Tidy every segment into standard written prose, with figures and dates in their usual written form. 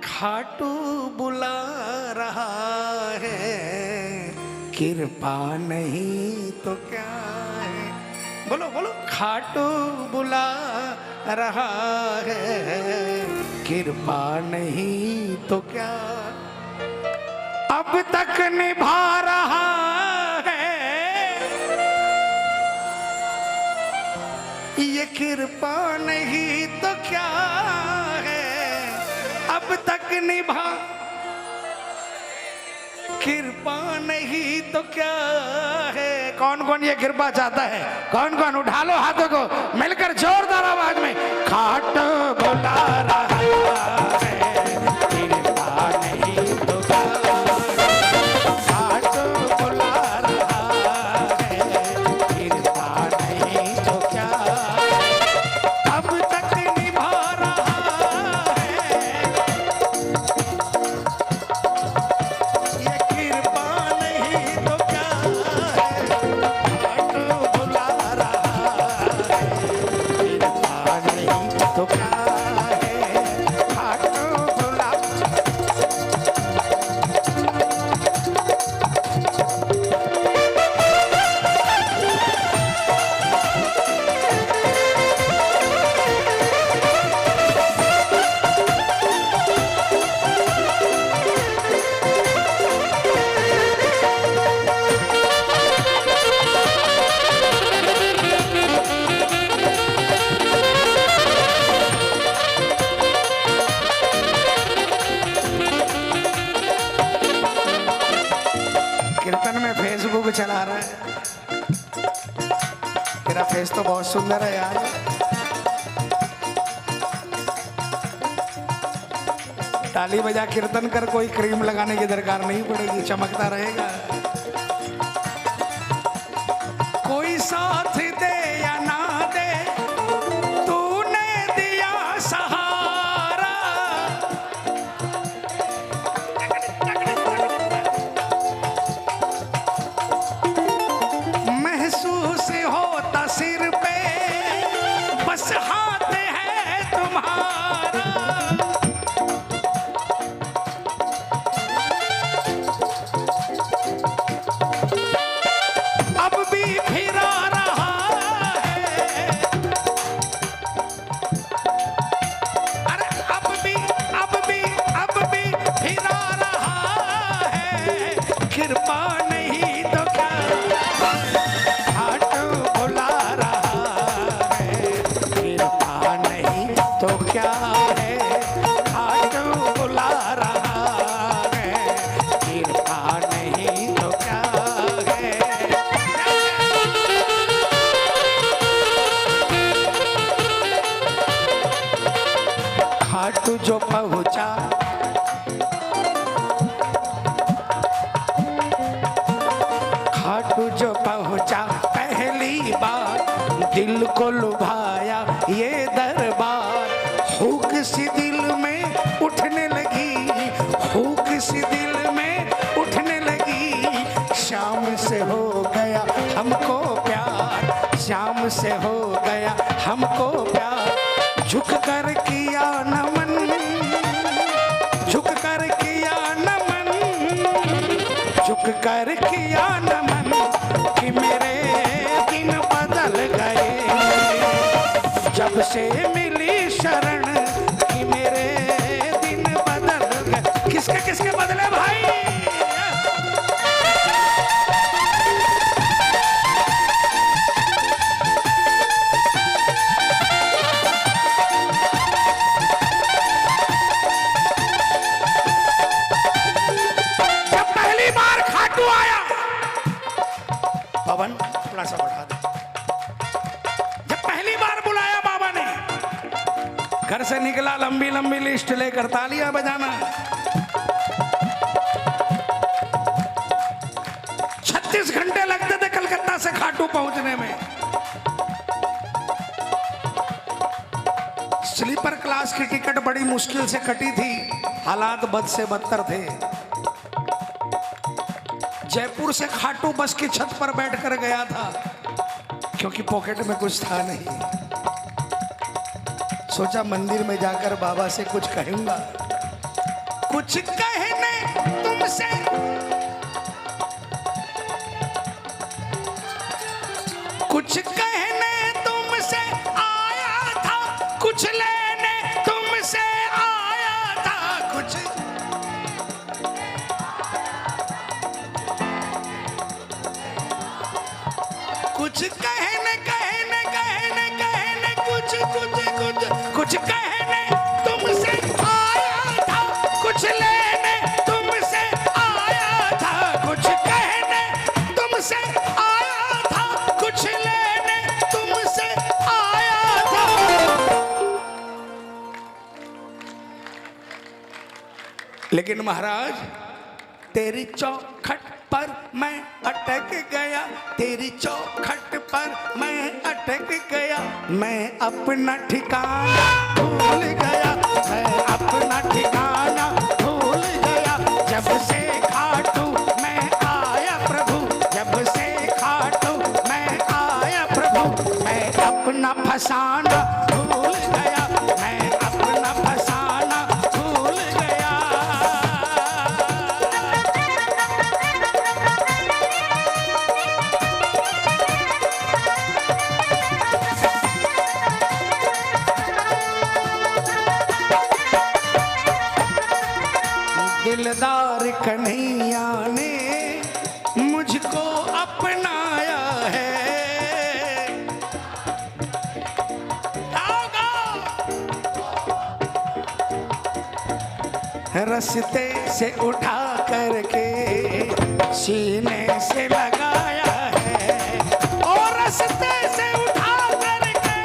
खाटू बुला रहा है, कृपा नहीं तो क्या है। बोलो बोलो, खाटू बुला रहा है, कृपा नहीं तो क्या। अब तक निभा रहा है, ये कृपा नहीं तो क्या है। अब तक निभा, कृपा नहीं तो क्या है। कौन कौन ये कृपा चाहता है? कौन कौन? उठा लो हाथों को, मिलकर जोरदार आवाज में। खाट बुला रहा है, कृपा नहीं तो क्या। खाट बुला रहा है, कृपा नहीं तो क्या। अब तक निभा रहा है, ये कृपा नहीं तो क्या है। खाट बुला रहा है, कृपा नहीं तो क्या है। खाट बुला। कीर्तन में फेसबुक चला रहा है। तेरा फेस तो बहुत सुंदर है यार। ताली बजा कीर्तन कर, कोई क्रीम लगाने की दरकार नहीं पड़ेगी, चमकता रहेगा। कोई साथ दे या ना दे, तूने दिया सहारा। महसूस होता सिर पे बस हाथ है तुम्हारा। अब भी फिरा रहा है, अरे अब भी फिरा रहा है, कृपा नहीं तो क्या। खाट बुला रहा है, कृपा नहीं तो क्या है। खाट बुला रहा है, कृपा नहीं तो क्या है। खाटू जो पहुंचा, खाटू जो पहुंचा पहली बार, दिल को लुभाया ये दरबार। हुक सी दिल में उठने लगी, हुक सी दिल में उठने लगी। शाम से हो गया हमको प्यार, शाम से हो गया हमको प्यार। झुक कर किया नमन, झुक कर किया नमन, झुक कर किया नमन, कि मेरे दिन बदल गए जब से मिली शरण। कि मेरे दिन बदल गए। किसके किसके बदले भाई? जब पहली बार खाटू आया, पवन थोड़ा सा बढ़ा दे। जब पहली बार बुलाया बाबा ने, घर से निकला लंबी लंबी लिस्ट लेकर, तालियां बजाना। 36 घंटे लगते थे कलकत्ता से खाटू पहुंचने में। स्लीपर क्लास की टिकट बड़ी मुश्किल से कटी थी, हालात बद से बदतर थे। जयपुर से खाटू बस की छत पर बैठकर गया था, क्योंकि पॉकेट में कुछ था नहीं। सोचा मंदिर में जाकर बाबा से कुछ कहूंगा। कुछ कहने तुमसे, कुछ कहने तुमसे आया था, कुछ लेने तुमसे आया था, कुछ कुछ कहने कहने कहने कहने कुछ कुछ कुछ कुछ कहने तुमसे आया था, कुछ लेने तुमसे आया था, कुछ कहने तुमसे आया था, कुछ लेने तुमसे आया था। लेकिन महाराज तेरी चौखट पर मैं अटक गया, तेरी चौखट पर मैं अटक गया, मैं अपना ठिकाना भूल गया, मैं अपना ठिकाना भूल गया, जब से खाटू मैं आया प्रभु, जब से खाटू मैं आया प्रभु, मैं अपना फसाना भूल गया, मैं अपना फसाना भूल गया। दिलदार कन्हैया ने मुझको अपनाया है, रस्ते से उठा करके सीने से लगाया है, और रस्ते से उठा करके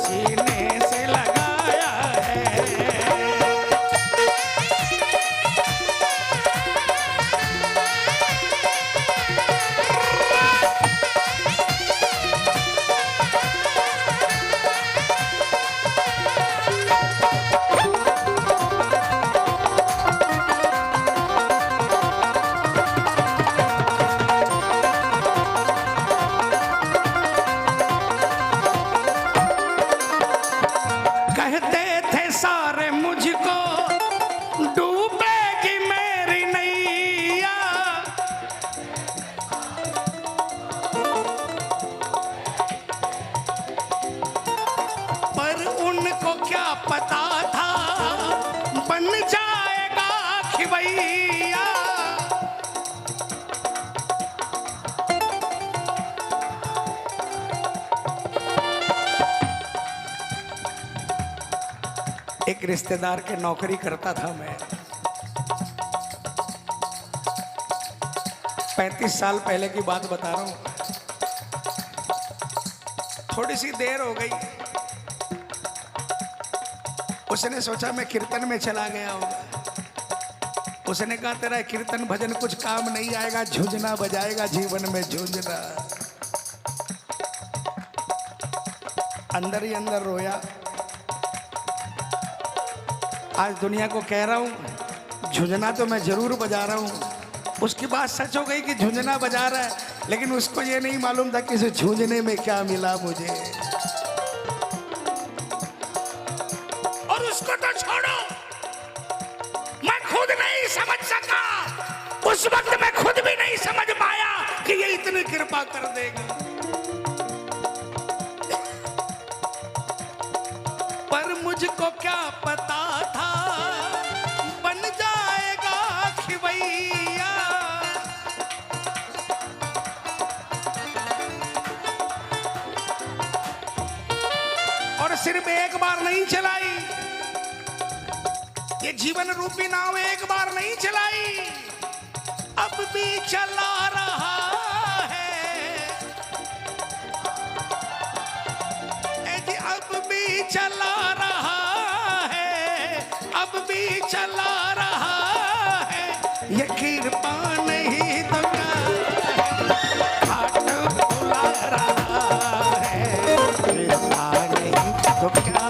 सीने से लगाया है। कहते थे सारे मुझको डूबेगी मेरी नैया, पर उनको क्या पता था बन जाएगा खिवैया। एक रिश्तेदार के नौकरी करता था मैं, 35 साल पहले की बात बता रहा हूं। थोड़ी सी देर हो गई, उसने सोचा मैं कीर्तन में चला गया होगा। उसने कहा तेरा कीर्तन भजन कुछ काम नहीं आएगा, झुंझुना बजाएगा जीवन में झुंझुना। अंदर ही अंदर रोया। आज दुनिया को कह रहा हूँ झुंझुना तो मैं जरूर बजा रहा हूँ। उसकी बात सच हो गई कि झुंझुना बजा रहा है, लेकिन उसको ये नहीं मालूम था कि इस झुंझुने में क्या मिला मुझे। और उसको तो छोड़ो, मैं खुद नहीं समझ सका, उस वक्त मैं खुद भी नहीं समझ पाया कि ये इतनी कृपा कर देगा। पर मुझको क्या पता था बन जाएगा खिवैया। और सिर्फ एक बार नहीं चलाई, ये जीवन रूपी नाव एक बार नहीं चलाई, अब भी चला रहा है, अब भी चला रहा है, अब भी चला रहा है, ये कृपा नहीं तो घाट बुला रहा है, कृपा नहीं तो क्या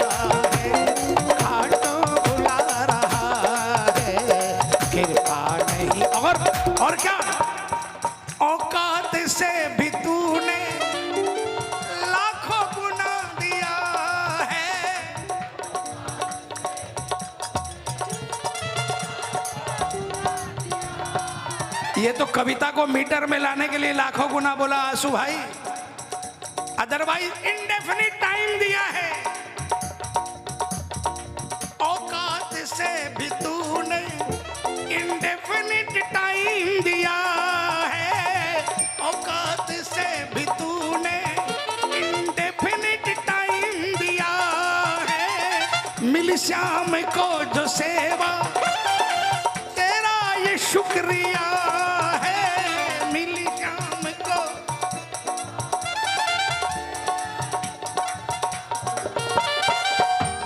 है, घाट बुला रहा है, कृपा नहीं। और क्या औकात से भी तूने लाखों गुना दिया है। ये तो कविता को मीटर में लाने के लिए लाखों गुना बोला आंसू भाई, अदरवाइज इंडेफिनिट टाइम दिया है। औकात से भी तूने इंडेफिनिट टाइम दिया है, औकात से भी तूने इंडेफिनिट टाइम दिया है। मिल श्याम को जो सेवा तेरा ये शुक्रिया है, मिल श्याम को।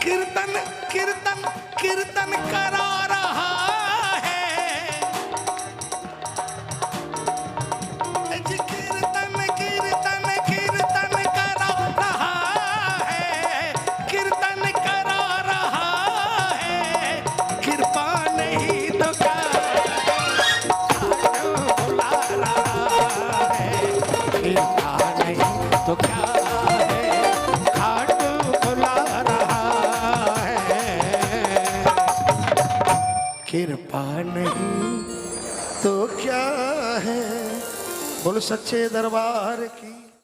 कीर्तन कीर्तन कीर्तन करा रहा है, कीर्तन कीर्तन कीर्तन करा रहा है, कीर्तन करा रहा है। कृपा नहीं तो क्या बुला रहा है, कृपा नहीं तो क्या है खाटू बुला रहा है। कृपा नहीं तो क्या है। बोलो सच्चे दरबार की।